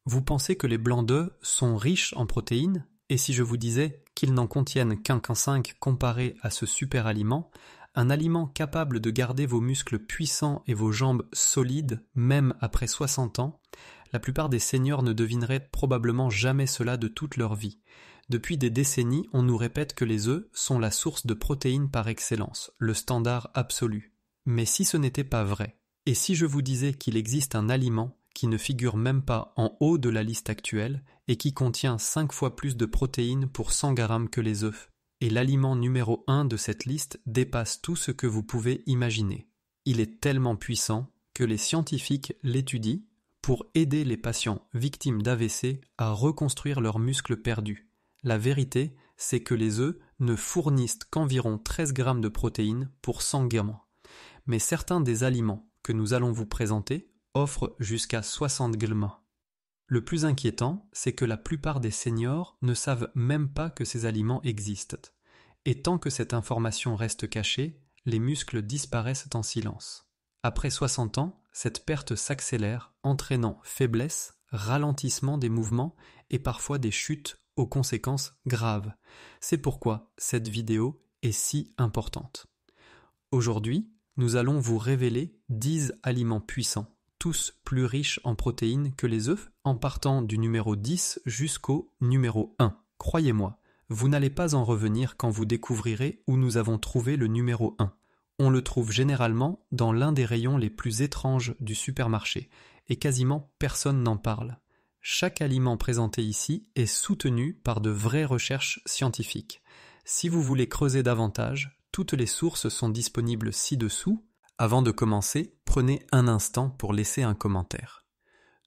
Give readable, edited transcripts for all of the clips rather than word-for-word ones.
Vous pensez que les blancs d'œufs sont riches en protéines? Et si je vous disais qu'ils n'en contiennent qu'1,5 comparé à ce super aliment, un aliment capable de garder vos muscles puissants et vos jambes solides, même après 60 ans, la plupart des seniors ne devineraient probablement jamais cela de toute leur vie. Depuis des décennies, on nous répète que les œufs sont la source de protéines par excellence, le standard absolu. Mais si ce n'était pas vrai, et si je vous disais qu'il existe un aliment qui ne figure même pas en haut de la liste actuelle et qui contient 5 fois plus de protéines pour 100 grammes que les œufs, et l'aliment numéro 1 de cette liste dépasse tout ce que vous pouvez imaginer. Il est tellement puissant que les scientifiques l'étudient pour aider les patients victimes d'AVC à reconstruire leurs muscles perdus. La vérité, c'est que les œufs ne fournissent qu'environ 13 grammes de protéines pour 100 grammes. Mais certains des aliments que nous allons vous présenter offrent jusqu'à 60 grammes. Le plus inquiétant, c'est que la plupart des seniors ne savent même pas que ces aliments existent. Et tant que cette information reste cachée, les muscles disparaissent en silence. Après 60 ans, cette perte s'accélère, entraînant faiblesse, ralentissement des mouvements et parfois des chutes aux conséquences graves. C'est pourquoi cette vidéo est si importante. Aujourd'hui, nous allons vous révéler 10 aliments puissants, tous plus riches en protéines que les œufs, en partant du numéro 10 jusqu'au numéro 1. Croyez-moi, vous n'allez pas en revenir quand vous découvrirez où nous avons trouvé le numéro 1. On le trouve généralement dans l'un des rayons les plus étranges du supermarché, et quasiment personne n'en parle. Chaque aliment présenté ici est soutenu par de vraies recherches scientifiques. Si vous voulez creuser davantage, toutes les sources sont disponibles ci-dessous. Avant de commencer, prenez un instant pour laisser un commentaire.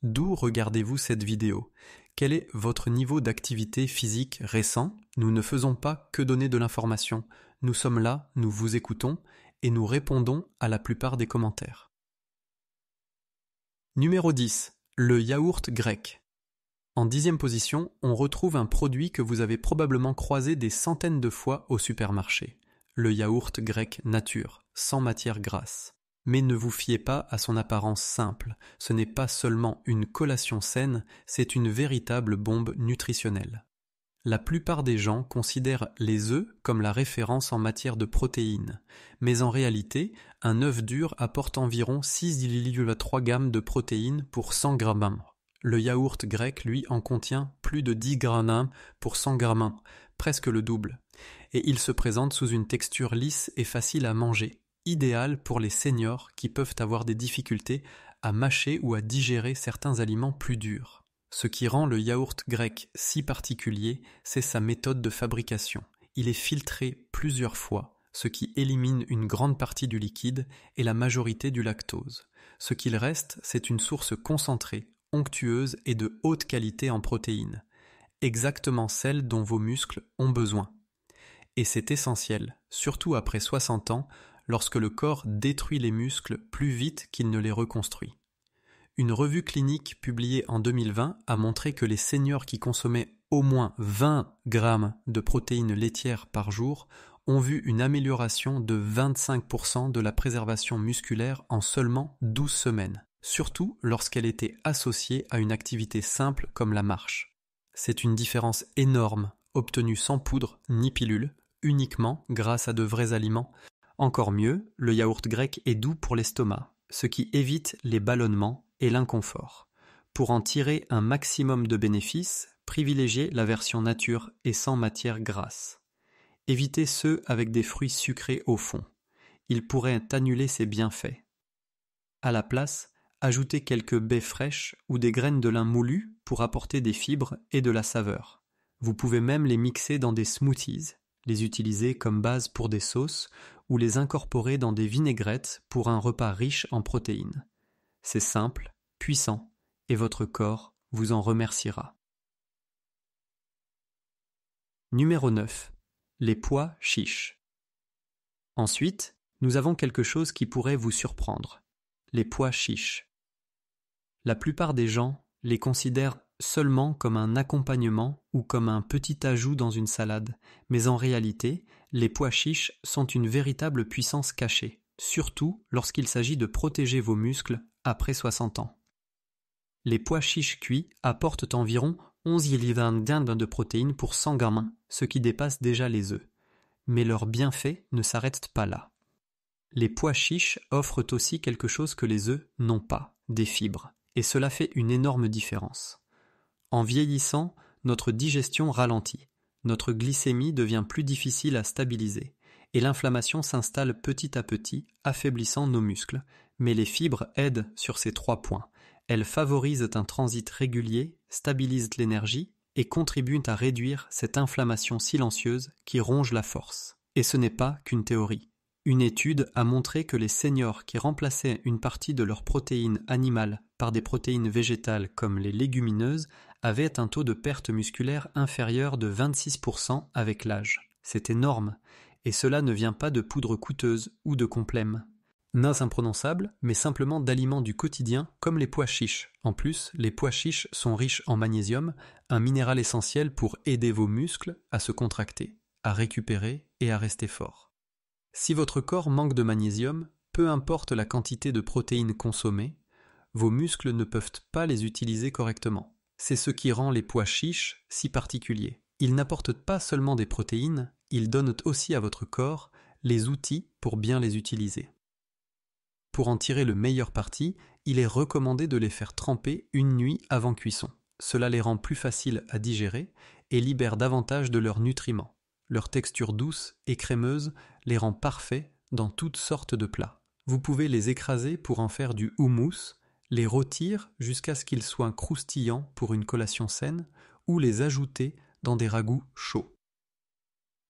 D'où regardez-vous cette vidéo? Quel est votre niveau d'activité physique récent? Nous ne faisons pas que donner de l'information. Nous sommes là, nous vous écoutons et nous répondons à la plupart des commentaires. Numéro 10. Le yaourt grec. En 10e position, on retrouve un produit que vous avez probablement croisé des centaines de fois au supermarché. Le yaourt grec nature, sans matière grasse. Mais ne vous fiez pas à son apparence simple. Ce n'est pas seulement une collation saine, c'est une véritable bombe nutritionnelle. La plupart des gens considèrent les œufs comme la référence en matière de protéines. Mais en réalité, un œuf dur apporte environ 6,3 grammes de protéines pour 100 grammes. Le yaourt grec, lui, en contient plus de 10 grammes pour 100 grammes, presque le double. Et il se présente sous une texture lisse et facile à manger, idéal pour les seniors qui peuvent avoir des difficultés à mâcher ou à digérer certains aliments plus durs. Ce qui rend le yaourt grec si particulier, c'est sa méthode de fabrication. Il est filtré plusieurs fois, ce qui élimine une grande partie du liquide et la majorité du lactose. Ce qu'il reste, c'est une source concentrée, onctueuse et de haute qualité en protéines, exactement celle dont vos muscles ont besoin. Et c'est essentiel, surtout après 60 ans, lorsque le corps détruit les muscles plus vite qu'il ne les reconstruit. Une revue clinique publiée en 2020 a montré que les seniors qui consommaient au moins 20 grammes de protéines laitières par jour ont vu une amélioration de 25% de la préservation musculaire en seulement 12 semaines, surtout lorsqu'elle était associée à une activité simple comme la marche. C'est une différence énorme, obtenue sans poudre ni pilule, uniquement grâce à de vrais aliments. Encore mieux, le yaourt grec est doux pour l'estomac, ce qui évite les ballonnements et l'inconfort. Pour en tirer un maximum de bénéfices, privilégiez la version nature et sans matière grasse. Évitez ceux avec des fruits sucrés au fond. Ils pourraient annuler ces bienfaits. À la place, ajoutez quelques baies fraîches ou des graines de lin moulues pour apporter des fibres et de la saveur. Vous pouvez même les mixer dans des smoothies, les utiliser comme base pour des sauces ou les incorporer dans des vinaigrettes pour un repas riche en protéines. C'est simple, puissant, et votre corps vous en remerciera. Numéro 9. Les pois chiches. Ensuite, nous avons quelque chose qui pourrait vous surprendre. Les pois chiches. La plupart des gens les considèrent seulement comme un accompagnement ou comme un petit ajout dans une salade, mais en réalité, les pois chiches sont une véritable puissance cachée, surtout lorsqu'il s'agit de protéger vos muscles après 60 ans. Les pois chiches cuits apportent environ 11 mg de protéines pour 100 grammes, ce qui dépasse déjà les œufs. Mais leurs bienfaits ne s'arrêtent pas là. Les pois chiches offrent aussi quelque chose que les œufs n'ont pas, des fibres, et cela fait une énorme différence. En vieillissant, notre digestion ralentit, notre glycémie devient plus difficile à stabiliser, et l'inflammation s'installe petit à petit, affaiblissant nos muscles, mais les fibres aident sur ces 3 points. Elles favorisent un transit régulier, stabilisent l'énergie et contribuent à réduire cette inflammation silencieuse qui ronge la force. Et ce n'est pas qu'une théorie. Une étude a montré que les seniors qui remplaçaient une partie de leurs protéines animales par des protéines végétales comme les légumineuses avaient un taux de perte musculaire inférieur de 26% avec l'âge. C'est énorme, et cela ne vient pas de poudre coûteuse ou de complèmes. Nains imprononçables, mais simplement d'aliments du quotidien comme les pois chiches. En plus, les pois chiches sont riches en magnésium, un minéral essentiel pour aider vos muscles à se contracter, à récupérer et à rester forts. Si votre corps manque de magnésium, peu importe la quantité de protéines consommées, vos muscles ne peuvent pas les utiliser correctement. C'est ce qui rend les pois chiches si particuliers. Ils n'apportent pas seulement des protéines, ils donnent aussi à votre corps les outils pour bien les utiliser. Pour en tirer le meilleur parti, il est recommandé de les faire tremper une nuit avant cuisson. Cela les rend plus faciles à digérer et libère davantage de leurs nutriments. Leur texture douce et crémeuse les rend parfaits dans toutes sortes de plats. Vous pouvez les écraser pour en faire du houmous, les rôtir jusqu'à ce qu'ils soient croustillants pour une collation saine ou les ajouter dans des ragoûts chauds.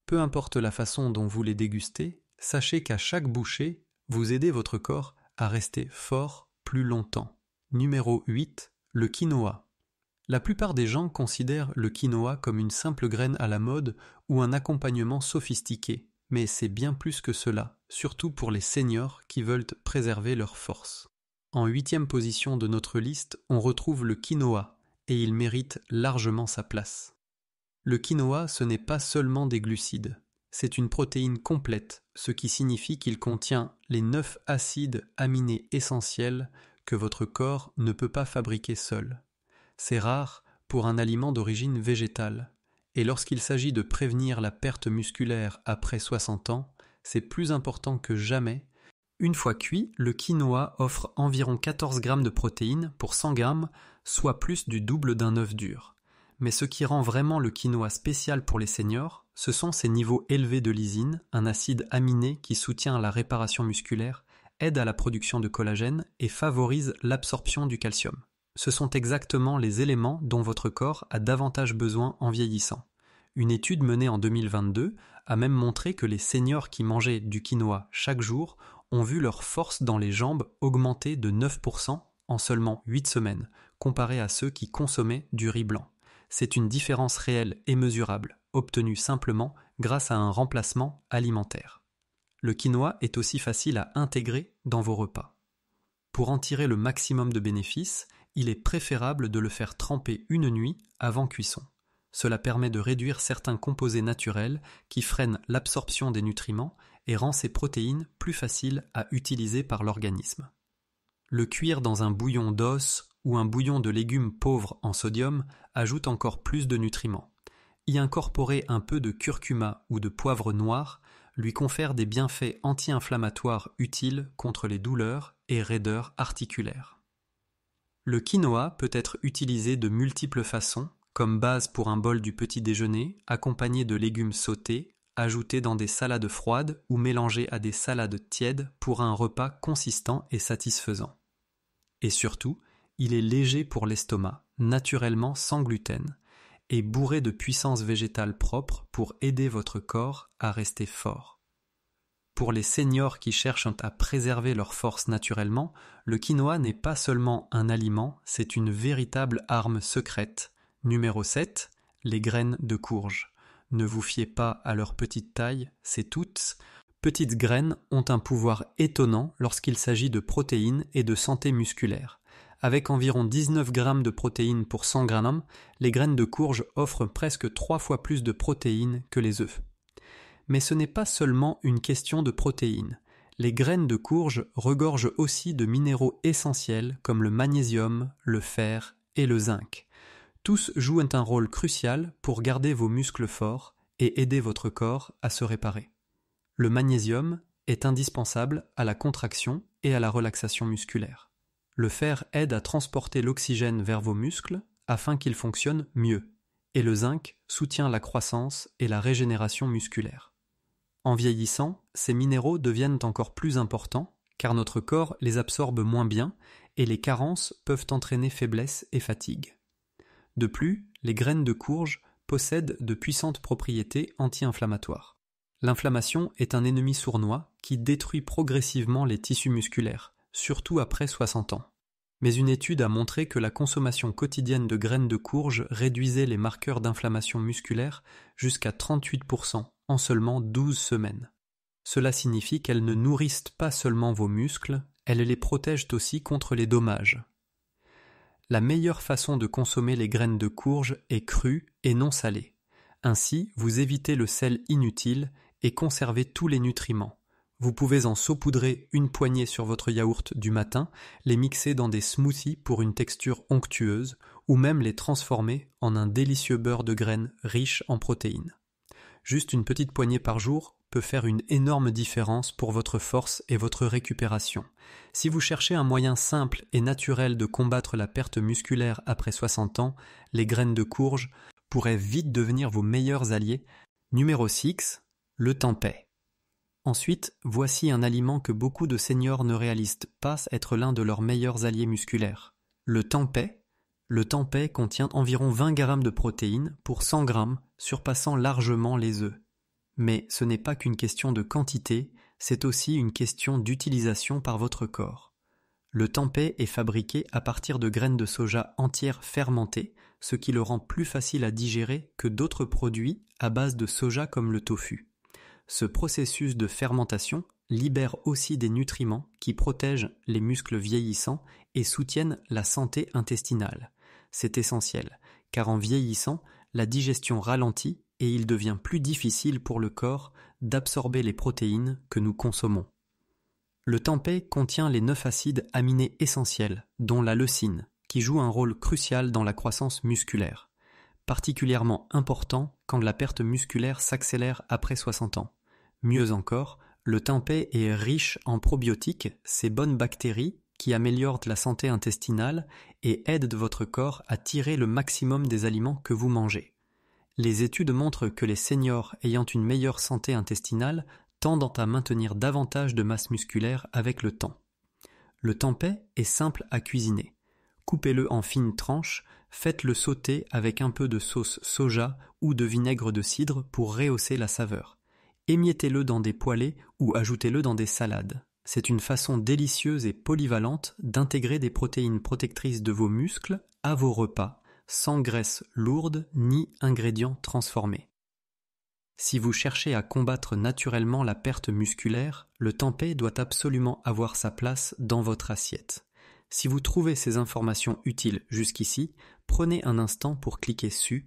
Peu importe la façon dont vous les dégustez, sachez qu'à chaque bouchée, vous aidez votre corps à rester fort plus longtemps. Numéro 8. Le quinoa. La plupart des gens considèrent le quinoa comme une simple graine à la mode ou un accompagnement sophistiqué, mais c'est bien plus que cela, surtout pour les seniors qui veulent préserver leur force. En 8e position de notre liste, on retrouve le quinoa, et il mérite largement sa place. Le quinoa, ce n'est pas seulement des glucides. C'est une protéine complète, ce qui signifie qu'il contient les 9 acides aminés essentiels que votre corps ne peut pas fabriquer seul. C'est rare pour un aliment d'origine végétale, et lorsqu'il s'agit de prévenir la perte musculaire après 60 ans, c'est plus important que jamais. Une fois cuit, le quinoa offre environ 14 grammes de protéines pour 100 grammes, soit plus du double d'un œuf dur. Mais ce qui rend vraiment le quinoa spécial pour les seniors, ce sont ses niveaux élevés de lysine, un acide aminé qui soutient la réparation musculaire, aide à la production de collagène et favorise l'absorption du calcium. Ce sont exactement les éléments dont votre corps a davantage besoin en vieillissant. Une étude menée en 2022 a même montré que les seniors qui mangeaient du quinoa chaque jour ont vu leur force dans les jambes augmenter de 9% en seulement 8 semaines, comparé à ceux qui consommaient du riz blanc. C'est une différence réelle et mesurable, obtenue simplement grâce à un remplacement alimentaire. Le quinoa est aussi facile à intégrer dans vos repas. Pour en tirer le maximum de bénéfices, il est préférable de le faire tremper une nuit avant cuisson. Cela permet de réduire certains composés naturels qui freinent l'absorption des nutriments et rend ces protéines plus faciles à utiliser par l'organisme. Le cuire dans un bouillon d'os ou un bouillon de légumes pauvres en sodium ajoute encore plus de nutriments. Y incorporer un peu de curcuma ou de poivre noir lui confère des bienfaits anti-inflammatoires utiles contre les douleurs et raideurs articulaires. Le quinoa peut être utilisé de multiples façons, comme base pour un bol du petit déjeuner, accompagné de légumes sautés, ajoutés dans des salades froides ou mélangés à des salades tièdes pour un repas consistant et satisfaisant. Et surtout, il est léger pour l'estomac, naturellement sans gluten, et bourré de puissance végétale propre pour aider votre corps à rester fort. Pour les seniors qui cherchent à préserver leur force naturellement, le quinoa n'est pas seulement un aliment, c'est une véritable arme secrète. Numéro 7, les graines de courge. Ne vous fiez pas à leur petite taille, ces toutes petites graines ont un pouvoir étonnant lorsqu'il s'agit de protéines et de santé musculaire. Avec environ 19 grammes de protéines pour 100 grammes, les graines de courge offrent presque 3 fois plus de protéines que les œufs. Mais ce n'est pas seulement une question de protéines. Les graines de courge regorgent aussi de minéraux essentiels comme le magnésium, le fer et le zinc. Tous jouent un rôle crucial pour garder vos muscles forts et aider votre corps à se réparer. Le magnésium est indispensable à la contraction et à la relaxation musculaire. Le fer aide à transporter l'oxygène vers vos muscles afin qu'ils fonctionnent mieux, et le zinc soutient la croissance et la régénération musculaire. En vieillissant, ces minéraux deviennent encore plus importants car notre corps les absorbe moins bien et les carences peuvent entraîner faiblesse et fatigue. De plus, les graines de courge possèdent de puissantes propriétés anti-inflammatoires. L'inflammation est un ennemi sournois qui détruit progressivement les tissus musculaires, surtout après 60 ans. Mais une étude a montré que la consommation quotidienne de graines de courge réduisait les marqueurs d'inflammation musculaire jusqu'à 38% en seulement 12 semaines. Cela signifie qu'elles ne nourrissent pas seulement vos muscles, elles les protègent aussi contre les dommages. La meilleure façon de consommer les graines de courge est crue et non salée. Ainsi, vous évitez le sel inutile et conservez tous les nutriments. Vous pouvez en saupoudrer une poignée sur votre yaourt du matin, les mixer dans des smoothies pour une texture onctueuse, ou même les transformer en un délicieux beurre de graines riche en protéines. Juste une petite poignée par jour peut faire une énorme différence pour votre force et votre récupération. Si vous cherchez un moyen simple et naturel de combattre la perte musculaire après 60 ans, les graines de courge pourraient vite devenir vos meilleurs alliés. Numéro 6, le tempeh. Ensuite, voici un aliment que beaucoup de seniors ne réalisent pas être l'un de leurs meilleurs alliés musculaires. Le tempeh. Le tempeh contient environ 20 g de protéines pour 100 g, surpassant largement les œufs. Mais ce n'est pas qu'une question de quantité, c'est aussi une question d'utilisation par votre corps. Le tempeh est fabriqué à partir de graines de soja entières fermentées, ce qui le rend plus facile à digérer que d'autres produits à base de soja comme le tofu. Ce processus de fermentation libère aussi des nutriments qui protègent les muscles vieillissants et soutiennent la santé intestinale. C'est essentiel, car en vieillissant, la digestion ralentit et il devient plus difficile pour le corps d'absorber les protéines que nous consommons. Le tempeh contient les 9 acides aminés essentiels, dont la leucine, qui joue un rôle crucial dans la croissance musculaire, particulièrement important quand la perte musculaire s'accélère après 60 ans. Mieux encore, le tempeh est riche en probiotiques, ces bonnes bactéries qui améliorent la santé intestinale et aident votre corps à tirer le maximum des aliments que vous mangez. Les études montrent que les seniors ayant une meilleure santé intestinale tendent à maintenir davantage de masse musculaire avec le temps. Le tempeh est simple à cuisiner. Coupez-le en fines tranches, faites-le sauter avec un peu de sauce soja ou de vinaigre de cidre pour rehausser la saveur. Émiettez-le dans des poêlées ou ajoutez-le dans des salades. C'est une façon délicieuse et polyvalente d'intégrer des protéines protectrices de vos muscles à vos repas, sans graisse lourde ni ingrédients transformés. Si vous cherchez à combattre naturellement la perte musculaire, le tempeh doit absolument avoir sa place dans votre assiette. Si vous trouvez ces informations utiles jusqu'ici, prenez un instant pour cliquer sur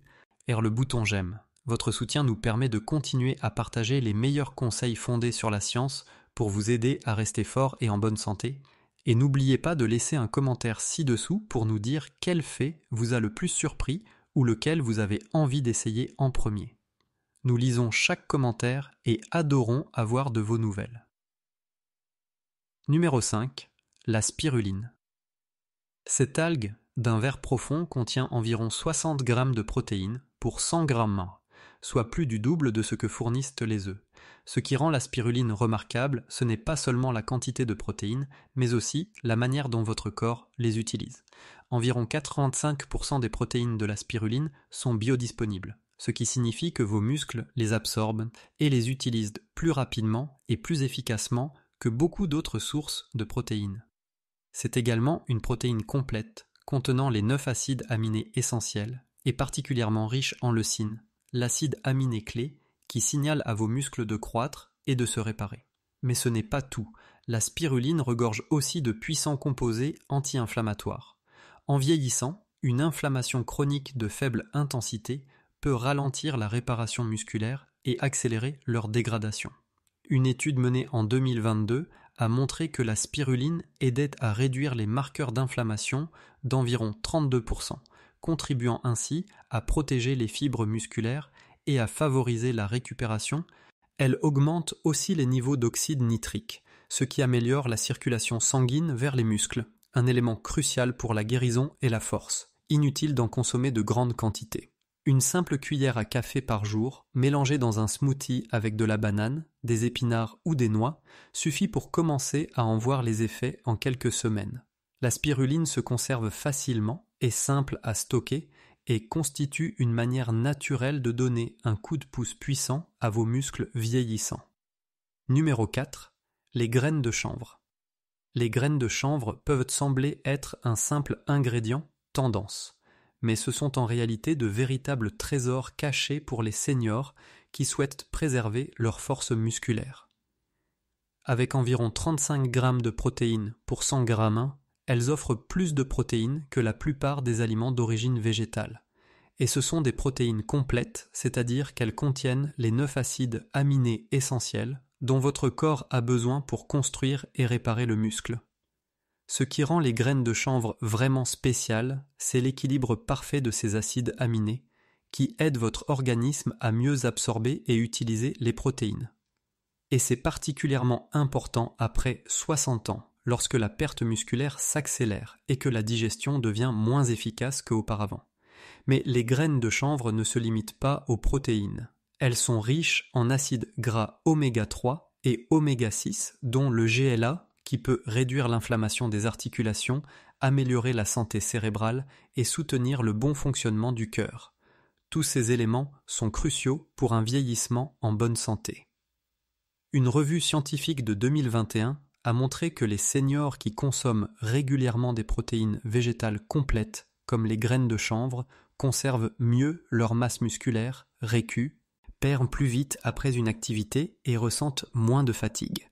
le bouton j'aime. Votre soutien nous permet de continuer à partager les meilleurs conseils fondés sur la science pour vous aider à rester fort et en bonne santé. Et n'oubliez pas de laisser un commentaire ci-dessous pour nous dire quel fait vous a le plus surpris ou lequel vous avez envie d'essayer en premier. Nous lisons chaque commentaire et adorons avoir de vos nouvelles. Numéro 5. La spiruline. Cette algue d'un vert profond contient environ 60 g de protéines pour 100 g, soit plus du double de ce que fournissent les œufs. Ce qui rend la spiruline remarquable, ce n'est pas seulement la quantité de protéines, mais aussi la manière dont votre corps les utilise. Environ 85% des protéines de la spiruline sont biodisponibles, ce qui signifie que vos muscles les absorbent et les utilisent plus rapidement et plus efficacement que beaucoup d'autres sources de protéines. C'est également une protéine complète, contenant les 9 acides aminés essentiels et particulièrement riche en leucine, l'acide aminé clé qui signale à vos muscles de croître et de se réparer. Mais ce n'est pas tout, la spiruline regorge aussi de puissants composés anti-inflammatoires. En vieillissant, une inflammation chronique de faible intensité peut ralentir la réparation musculaire et accélérer leur dégradation. Une étude menée en 2022 a montré que la spiruline aidait à réduire les marqueurs d'inflammation d'environ 32%, contribuant ainsi à protéger les fibres musculaires et à favoriser la récupération. Elle augmente aussi les niveaux d'oxyde nitrique, ce qui améliore la circulation sanguine vers les muscles, un élément crucial pour la guérison et la force. Inutile d'en consommer de grandes quantités. Une simple cuillère à café par jour, mélangée dans un smoothie avec de la banane, des épinards ou des noix, suffit pour commencer à en voir les effets en quelques semaines. La spiruline se conserve facilement, est simple à stocker et constitue une manière naturelle de donner un coup de pouce puissant à vos muscles vieillissants. Numéro 4. Les graines de chanvre. Les graines de chanvre peuvent sembler être un simple ingrédient tendance, mais ce sont en réalité de véritables trésors cachés pour les seniors qui souhaitent préserver leur force musculaire. Avec environ 35 grammes de protéines pour 100 grammes, elles offrent plus de protéines que la plupart des aliments d'origine végétale. Et ce sont des protéines complètes, c'est-à-dire qu'elles contiennent les 9 acides aminés essentiels dont votre corps a besoin pour construire et réparer le muscle. Ce qui rend les graines de chanvre vraiment spéciales, c'est l'équilibre parfait de ces acides aminés, qui aident votre organisme à mieux absorber et utiliser les protéines. Et c'est particulièrement important après 60 ans, lorsque la perte musculaire s'accélère et que la digestion devient moins efficace qu'auparavant. Mais les graines de chanvre ne se limitent pas aux protéines. Elles sont riches en acides gras oméga 3 et oméga 6, dont le GLA, qui peut réduire l'inflammation des articulations, améliorer la santé cérébrale et soutenir le bon fonctionnement du cœur. Tous ces éléments sont cruciaux pour un vieillissement en bonne santé. Une revue scientifique de 2021 a montré que les seniors qui consomment régulièrement des protéines végétales complètes, comme les graines de chanvre, conservent mieux leur masse musculaire, récu, perdent plus vite après une activité et ressentent moins de fatigue.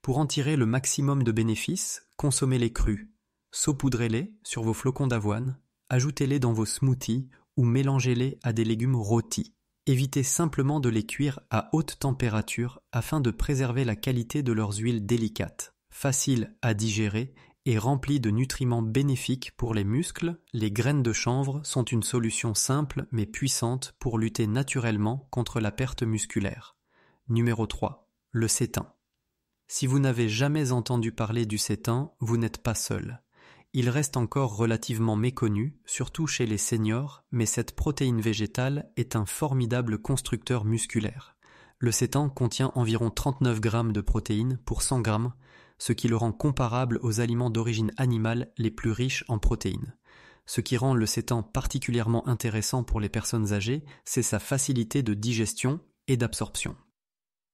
Pour en tirer le maximum de bénéfices, consommez-les crus, saupoudrez-les sur vos flocons d'avoine, ajoutez-les dans vos smoothies ou mélangez-les à des légumes rôtis. Évitez simplement de les cuire à haute température afin de préserver la qualité de leurs huiles délicates, faciles à digérer et remplies de nutriments bénéfiques pour les muscles. Les graines de chanvre sont une solution simple mais puissante pour lutter naturellement contre la perte musculaire. Numéro 3. Le sétin. Si vous n'avez jamais entendu parler du sétin, vous n'êtes pas seul. Il reste encore relativement méconnu, surtout chez les seniors, mais cette protéine végétale est un formidable constructeur musculaire. Le sétan contient environ 39 grammes de protéines pour 100 grammes, ce qui le rend comparable aux aliments d'origine animale les plus riches en protéines. Ce qui rend le sétan particulièrement intéressant pour les personnes âgées, c'est sa facilité de digestion et d'absorption.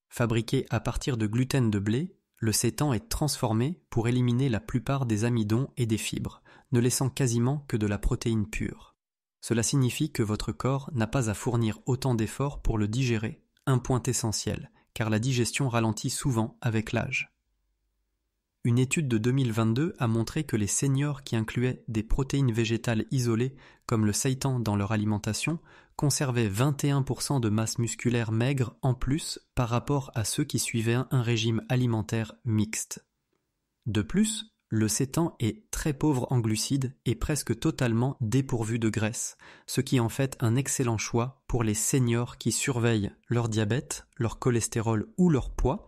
Fabriqué à partir de gluten de blé, le sétan est transformé pour éliminer la plupart des amidons et des fibres, ne laissant quasiment que de la protéine pure. Cela signifie que votre corps n'a pas à fournir autant d'efforts pour le digérer, un point essentiel, car la digestion ralentit souvent avec l'âge. Une étude de 2022 a montré que les seniors qui incluaient des protéines végétales isolées comme le seitan dans leur alimentation conservaient 21% de masse musculaire maigre en plus par rapport à ceux qui suivaient un régime alimentaire mixte. De plus, le seitan est très pauvre en glucides et presque totalement dépourvu de graisse, ce qui en fait un excellent choix pour les seniors qui surveillent leur diabète, leur cholestérol ou leur poids.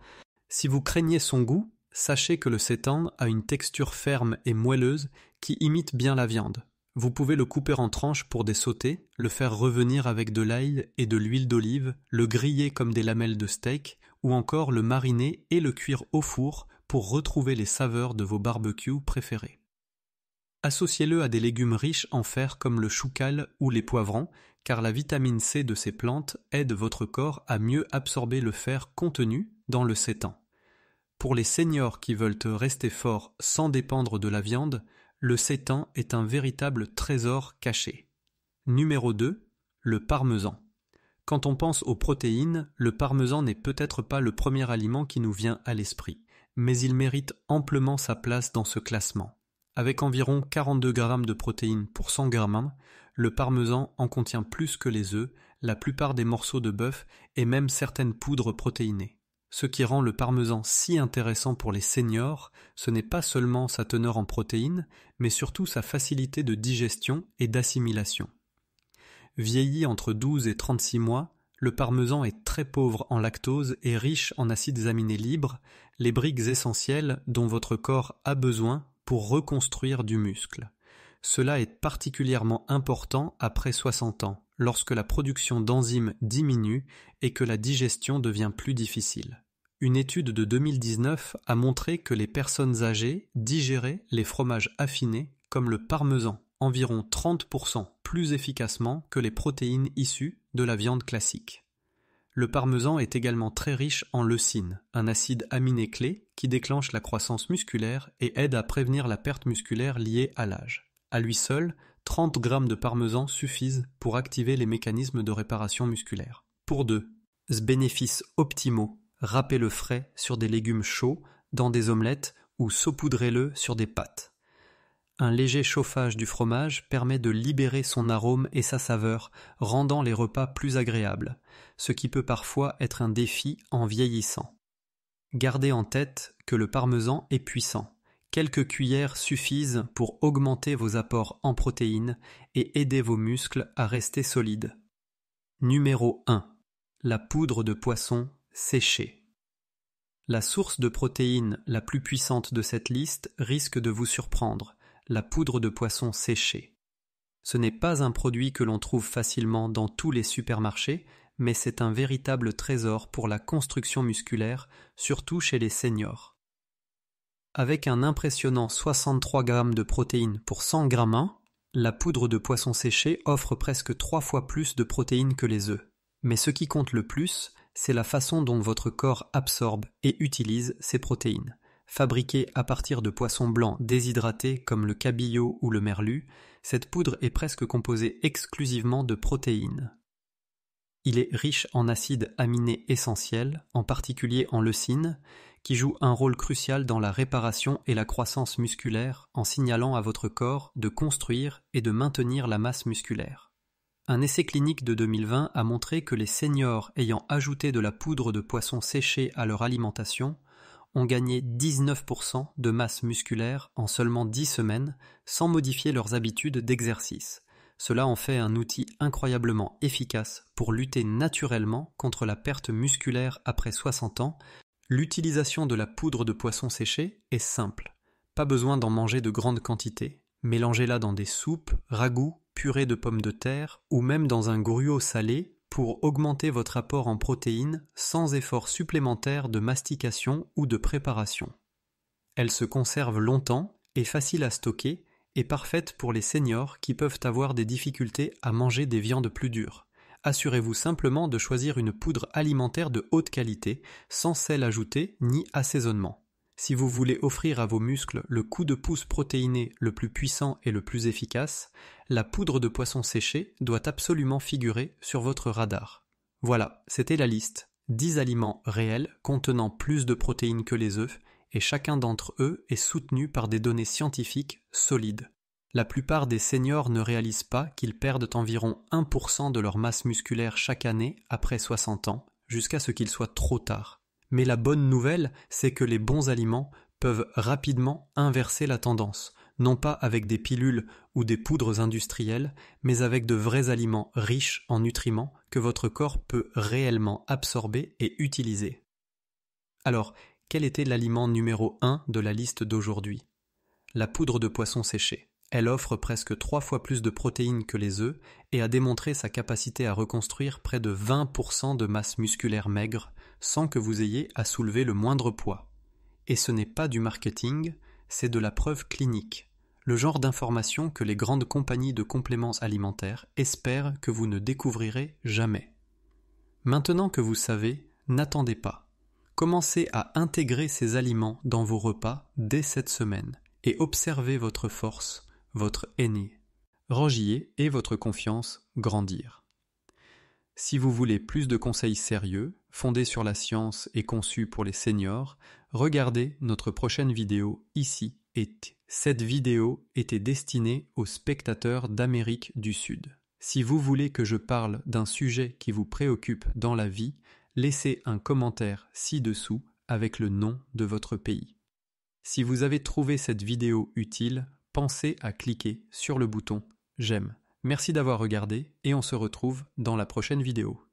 Si vous craignez son goût, sachez que le seitan a une texture ferme et moelleuse qui imite bien la viande. Vous pouvez le couper en tranches pour des sautés, le faire revenir avec de l'ail et de l'huile d'olive, le griller comme des lamelles de steak, ou encore le mariner et le cuire au four pour retrouver les saveurs de vos barbecues préférés. Associez-le à des légumes riches en fer comme le choucal ou les poivrons, car la vitamine C de ces plantes aide votre corps à mieux absorber le fer contenu dans le seitan. Pour les seniors qui veulent rester forts sans dépendre de la viande, le seitan est un véritable trésor caché. Numéro 2. Le parmesan. Quand on pense aux protéines, le parmesan n'est peut-être pas le premier aliment qui nous vient à l'esprit, mais il mérite amplement sa place dans ce classement. Avec environ 42 grammes de protéines pour 100 grammes, le parmesan en contient plus que les œufs, la plupart des morceaux de bœuf et même certaines poudres protéinées. Ce qui rend le parmesan si intéressant pour les seniors, ce n'est pas seulement sa teneur en protéines, mais surtout sa facilité de digestion et d'assimilation. Vieilli entre 12 et 36 mois, le parmesan est très pauvre en lactose et riche en acides aminés libres, les briques essentielles dont votre corps a besoin pour reconstruire du muscle. Cela est particulièrement important après 60 ans, lorsque la production d'enzymes diminue et que la digestion devient plus difficile. Une étude de 2019 a montré que les personnes âgées digéraient les fromages affinés, comme le parmesan, environ 30% plus efficacement que les protéines issues de la viande classique. Le parmesan est également très riche en leucine, un acide aminé clé qui déclenche la croissance musculaire et aide à prévenir la perte musculaire liée à l'âge. À lui seul, 30 grammes de parmesan suffisent pour activer les mécanismes de réparation musculaire. Pour 2. Bénéfices optimaux. Râpez-le frais sur des légumes chauds, dans des omelettes ou saupoudrez-le sur des pâtes. Un léger chauffage du fromage permet de libérer son arôme et sa saveur, rendant les repas plus agréables, ce qui peut parfois être un défi en vieillissant. Gardez en tête que le parmesan est puissant. Quelques cuillères suffisent pour augmenter vos apports en protéines et aider vos muscles à rester solides. Numéro 1. La poudre de poisson séchée. La source de protéines la plus puissante de cette liste risque de vous surprendre. La poudre de poisson séchée. Ce n'est pas un produit que l'on trouve facilement dans tous les supermarchés, mais c'est un véritable trésor pour la construction musculaire, surtout chez les seniors. Avec un impressionnant 63 g de protéines pour 100 g, la poudre de poisson séchée offre presque 3 fois plus de protéines que les œufs. Mais ce qui compte le plus, c'est la façon dont votre corps absorbe et utilise ces protéines. Fabriquée à partir de poissons blancs déshydratés comme le cabillaud ou le merlu, cette poudre est presque composée exclusivement de protéines. Il est riche en acides aminés essentiels, en particulier en leucine, qui joue un rôle crucial dans la réparation et la croissance musculaire en signalant à votre corps de construire et de maintenir la masse musculaire. Un essai clinique de 2020 a montré que les seniors ayant ajouté de la poudre de poisson séchée à leur alimentation ont gagné 19% de masse musculaire en seulement 10 semaines sans modifier leurs habitudes d'exercice. Cela en fait un outil incroyablement efficace pour lutter naturellement contre la perte musculaire après 60 ans. L'utilisation de la poudre de poisson séchée est simple. Pas besoin d'en manger de grandes quantités. Mélangez-la dans des soupes, ragoûts, purée de pommes de terre ou même dans un gruau salé pour augmenter votre apport en protéines sans effort supplémentaire de mastication ou de préparation. Elle se conserve longtemps, est facile à stocker et parfaite pour les seniors qui peuvent avoir des difficultés à manger des viandes plus dures. Assurez-vous simplement de choisir une poudre alimentaire de haute qualité, sans sel ajouté ni assaisonnement. Si vous voulez offrir à vos muscles le coup de pouce protéiné le plus puissant et le plus efficace, la poudre de poisson séchée doit absolument figurer sur votre radar. Voilà, c'était la liste. 10 aliments réels contenant plus de protéines que les œufs, et chacun d'entre eux est soutenu par des données scientifiques solides. La plupart des seniors ne réalisent pas qu'ils perdent environ 1% de leur masse musculaire chaque année après 60 ans, jusqu'à ce qu'il soit trop tard. Mais la bonne nouvelle, c'est que les bons aliments peuvent rapidement inverser la tendance, non pas avec des pilules ou des poudres industrielles, mais avec de vrais aliments riches en nutriments que votre corps peut réellement absorber et utiliser. Alors, quel était l'aliment numéro 1 de la liste d'aujourd'hui ? La poudre de poisson séchée. Elle offre presque 3 fois plus de protéines que les œufs et a démontré sa capacité à reconstruire près de 20% de masse musculaire maigre sans que vous ayez à soulever le moindre poids. Et ce n'est pas du marketing, c'est de la preuve clinique. Le genre d'information que les grandes compagnies de compléments alimentaires espèrent que vous ne découvrirez jamais. Maintenant que vous savez, n'attendez pas. Commencez à intégrer ces aliments dans vos repas dès cette semaine et observez votre force, votre énergie et votre confiance grandir. Si vous voulez plus de conseils sérieux, fondés sur la science et conçus pour les seniors, regardez notre prochaine vidéo ici. Cette vidéo était destinée aux spectateurs d'Amérique du Sud. Si vous voulez que je parle d'un sujet qui vous préoccupe dans la vie, laissez un commentaire ci-dessous avec le nom de votre pays. Si vous avez trouvé cette vidéo utile, pensez à cliquer sur le bouton « J'aime ». Merci d'avoir regardé et on se retrouve dans la prochaine vidéo.